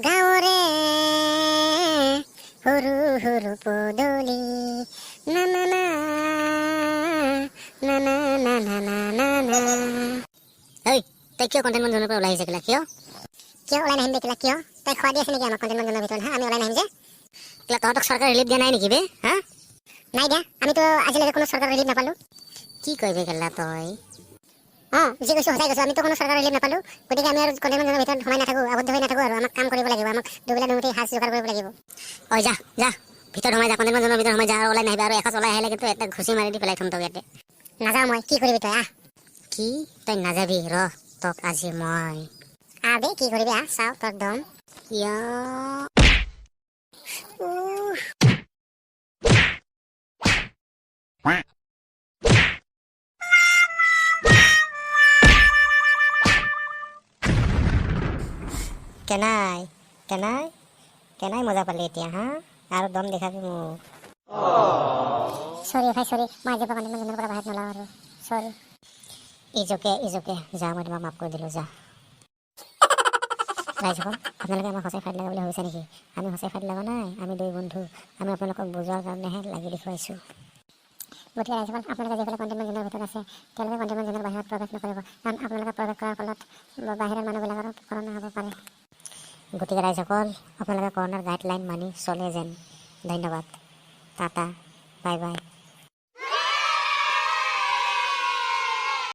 গাঁৱৰে সৰু সৰু পদূলি না না না না না না না না না না। ঐ তই কিয় কণ্টেইনমেণ্ট জ'নৰ পৰা ওলাই আহিছে কেলা? কিয় ওলাই নাহিম বে কেলা? কিয় তই খোৱা দি আছে নেকি আমাক কণ্টেইনমেণ্ট জ'নৰ ভিতৰত? হা, আমি ওলাই নাহিম যে কেলা? তহঁতক চৰকাৰে ৰিলিফ দিয়া নাই নেকি বে? হা, নাই দিয়া। আমিতো আজিলৈকে কোনো চৰকাৰৰ ৰিলিফ নাপালোঁ। কি কৰিবি কেলা তই? যি কৈছোঁ সঁচাই কৈছোঁ, আমিতো কোনো চৰকাৰৰ ৰিলিফ নাপালোঁ। গতিকে আমি আৰু কণ্টেইনমেণ্ট জ'নৰ ভিতৰত সোমাই নাথাকোঁ, আবদ্ধ হৈ নাথাকোঁ আৰু আমাক কাম কৰিব লাগিব। আমাক দুবেলা দুমুঠি সাজ যোগাৰ কৰিব লাগিব। ঐ যা যা ভিতৰত সোমাই যা, কণ্টেইনমেণ্ট জ'নৰ ভিতৰত সোমাই যা আৰু ওলাই নাহিবি। আৰু এসাঁজ ওলাই আহিলে কিন্তু এটা ঘুচি মাৰি দি পেলাই থ'ম তোক ইয়াতে। নাযাওঁ মই। কি কৰিবি তই? কি তই নাযাবি? ৰহ তোক আজি মই বে কি কৰিবি? চাওঁ তোৰ দম। কেনাই কেনাই কেনাই মজা পালি এতিয়া? হা, আৰু দম দেখাবি মোক? চৰি ভাই চৰি, মই আজিৰ পৰা কণ্টেইনমেণ্ট জ'নৰ পৰা বাহিৰত নোলাওঁ আৰু। চৰি। ইজকে যা, মই তোমাক মাফ কৰি দিলোঁ। যা ৰাইজসকল, আপোনালোকে আমাক সঁচাই ফাইট লগা বুলি ভাবিছে নেকি? আমি সঁচাই ফাইট লগা নাই। আমি দুই বন্ধু। আমি আপোনালোকক বুজোৱাৰ কাৰণেহে লাগি দেখুৱাইছোঁ। গতিকে ৰাইজসকল, আপোনালোকে যিসকলে কণ্টেইনমেণ্ট জ'নৰ ভিতৰত আছে তেওঁলোকে কণ্টেইনমেণ্ট জ'নৰ বাহিৰত প্ৰৱেশ নকৰিব, কাৰণ আপোনালোকে প্ৰৱেশ কৰাৰ ফলত বাহিৰৰ মানুহবিলাকৰো কৰোণা হ'ব পাৰে। গতিকে ৰাইজসকল, আপোনালোকে কৰোণাৰ গাইডলাইন মানি চলে যেন। ধন্যবাদ। Tata, bye bye.